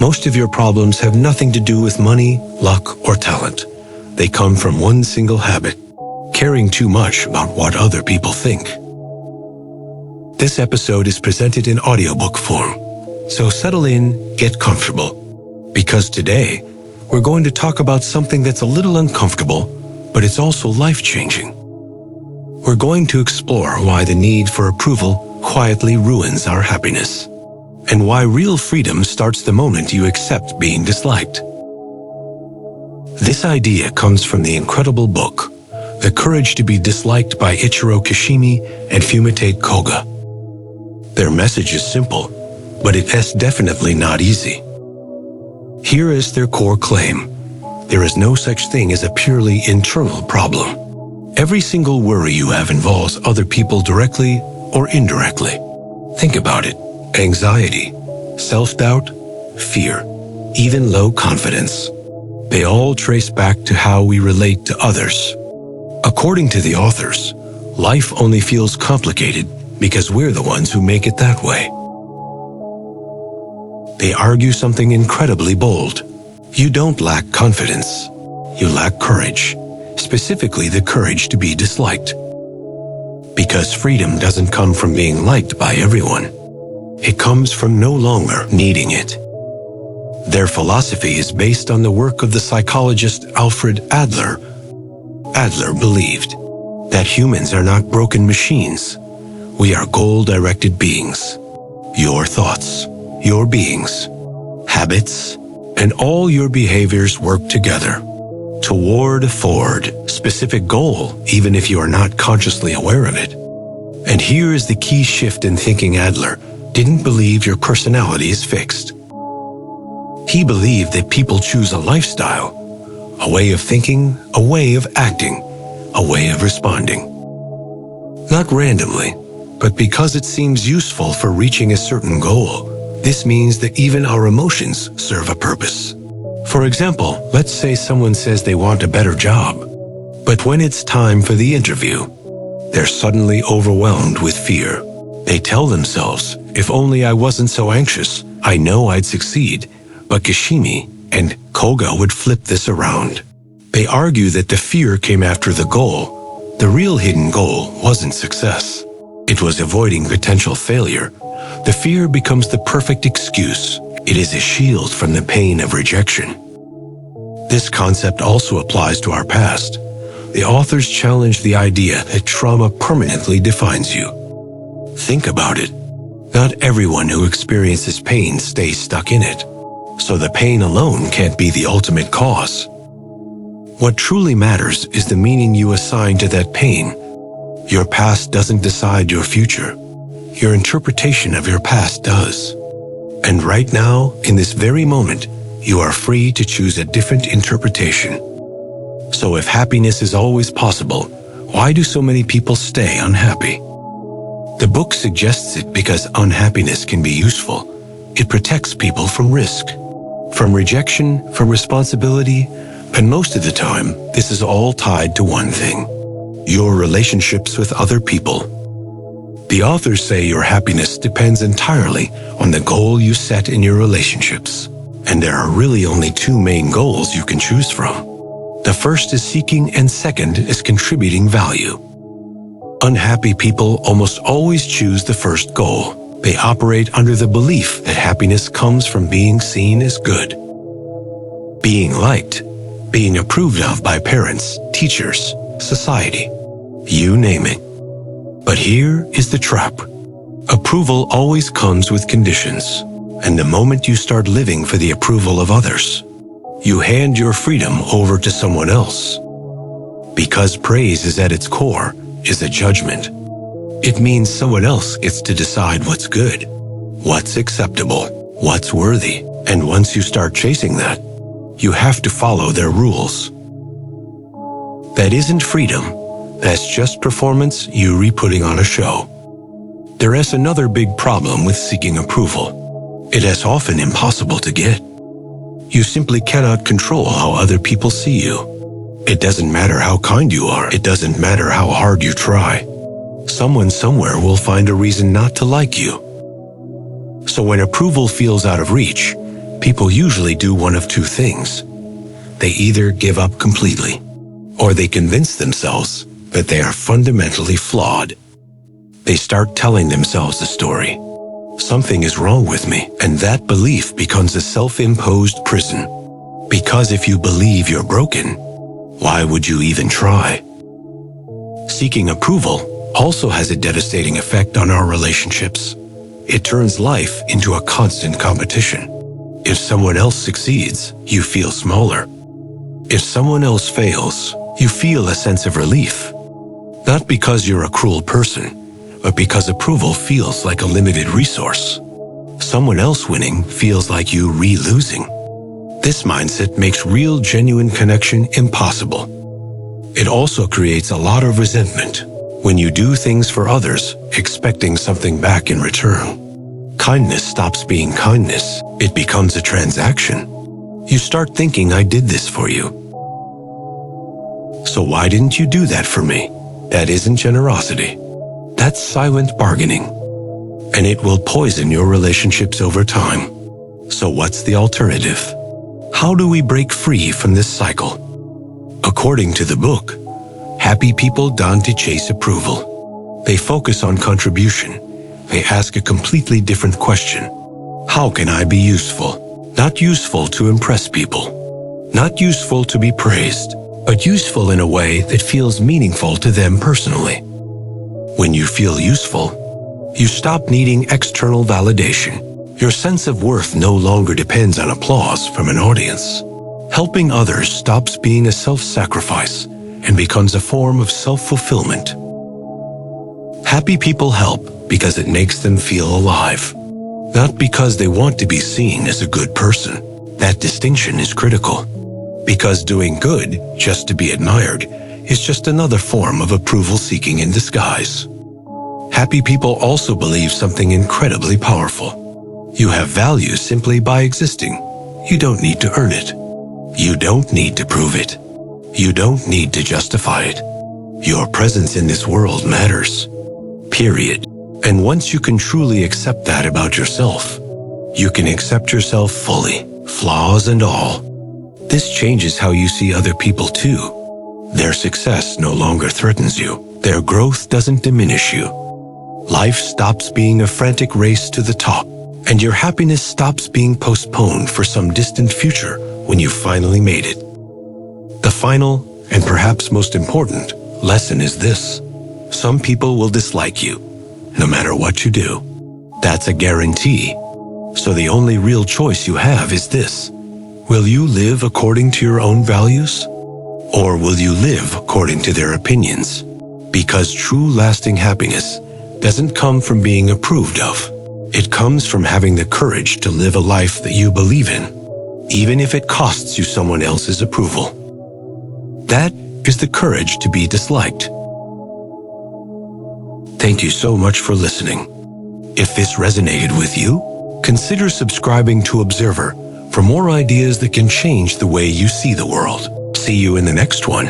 Most of your problems have nothing to do with money, luck, or talent. They come from one single habit: caring too much about what other people think. This episode is presented in audiobook form, so settle in, get comfortable, because today we're going to talk about something that's a little uncomfortable, but it's also life-changing. We're going to explore why the need for approval quietly ruins our happiness, and why real freedom starts the moment you accept being disliked. This idea comes from the incredible book, The Courage to be Disliked by Ichiro Kishimi and Fumitake Koga. Their message is simple, but it is definitely not easy. Here is their core claim: there is no such thing as a purely internal problem. Every single worry you have involves other people directly or indirectly. Think about it: anxiety, self-doubt, fear, even low confidence. They all trace back to how we relate to others. According to the authors, life only feels complicated because we're the ones who make it that way. They argue something incredibly bold. You don't lack confidence. You lack courage, specifically the courage to be disliked. Because freedom doesn't come from being liked by everyone. It comes from no longer needing it. Their philosophy is based on the work of the psychologist Alfred Adler. Adler believed that humans are not broken machines. We are goal-directed beings. Your thoughts, your beings, habits, and all your behaviors work together toward a forward, specific goal, even if you are not consciously aware of it. And here is the key shift in thinking. Adler didn't believe your personality is fixed. He believed that people choose a lifestyle, a way of thinking, a way of acting, a way of responding. Not randomly, but because it seems useful for reaching a certain goal. This means that even our emotions serve a purpose. For example, let's say someone says they want a better job, but when it's time for the interview, they're suddenly overwhelmed with fear. They tell themselves, if only I wasn't so anxious, I know I'd succeed. But Kishimi and Koga would flip this around. They argue that the fear came after the goal. The real hidden goal wasn't success. It was avoiding potential failure. The fear becomes the perfect excuse. It is a shield from the pain of rejection. This concept also applies to our past. The authors challenge the idea that trauma permanently defines you. Think about it. Not everyone who experiences pain stays stuck in it. So the pain alone can't be the ultimate cause. What truly matters is the meaning you assign to that pain. Your past doesn't decide your future. Your interpretation of your past does. And right now, in this very moment, you are free to choose a different interpretation. So if happiness is always possible, why do so many people stay unhappy? The book suggests it because unhappiness can be useful. It protects people from risk, from rejection, from responsibility, and most of the time, this is all tied to one thing: your relationships with other people. The authors say your happiness depends entirely on the goal you set in your relationships, and there are really only two main goals you can choose from. The first is seeking, and second is contributing value. Unhappy people almost always choose the first goal. They operate under the belief that happiness comes from being seen as good, being liked, being approved of by parents, teachers, society, you name it. But here is the trap. Approval always comes with conditions, and the moment you start living for the approval of others, you hand your freedom over to someone else. Because praise is at its core, is a judgment. It means someone else gets to decide what's good, what's acceptable, what's worthy. And once you start chasing that, you have to follow their rules. That isn't freedom. That's just performance you re-putting on a show. There is another big problem with seeking approval. It is often impossible to get. You simply cannot control how other people see you. It doesn't matter how kind you are. It doesn't matter how hard you try. Someone somewhere will find a reason not to like you. So when approval feels out of reach, people usually do one of two things. They either give up completely, or they convince themselves that they are fundamentally flawed. They start telling themselves a story. Something is wrong with me, and that belief becomes a self-imposed prison. Because if you believe you're broken, why would you even try? Seeking approval also has a devastating effect on our relationships. It turns life into a constant competition. If someone else succeeds, you feel smaller. If someone else fails, you feel a sense of relief. Not because you're a cruel person, but because approval feels like a limited resource. Someone else winning feels like you losing. This mindset makes real, genuine connection impossible. It also creates a lot of resentment when you do things for others, expecting something back in return. Kindness stops being kindness. It becomes a transaction. You start thinking, I did this for you. So why didn't you do that for me? That isn't generosity. That's silent bargaining. And it will poison your relationships over time. So what's the alternative? How do we break free from this cycle? According to the book, happy people don't chase approval. They focus on contribution. They ask a completely different question. How can I be useful? Not useful to impress people. Not useful to be praised, but useful in a way that feels meaningful to them personally. When you feel useful, you stop needing external validation. Your sense of worth no longer depends on applause from an audience. Helping others stops being a self-sacrifice and becomes a form of self-fulfillment. Happy people help because it makes them feel alive, not because they want to be seen as a good person. That distinction is critical, because doing good just to be admired is just another form of approval seeking in disguise. Happy people also believe something incredibly powerful. You have value simply by existing. You don't need to earn it. You don't need to prove it. You don't need to justify it. Your presence in this world matters. Period. And once you can truly accept that about yourself, you can accept yourself fully, flaws and all. This changes how you see other people too. Their success no longer threatens you. Their growth doesn't diminish you. Life stops being a frantic race to the top, and your happiness stops being postponed for some distant future when you finally made it. The final, and perhaps most important, lesson is this. Some people will dislike you, no matter what you do. That's a guarantee. So the only real choice you have is this. Will you live according to your own values? Or will you live according to their opinions? Because true lasting happiness doesn't come from being approved of. It comes from having the courage to live a life that you believe in, even if it costs you someone else's approval. That is the courage to be disliked. Thank you so much for listening. If this resonated with you, consider subscribing to Observer for more ideas that can change the way you see the world. See you in the next one.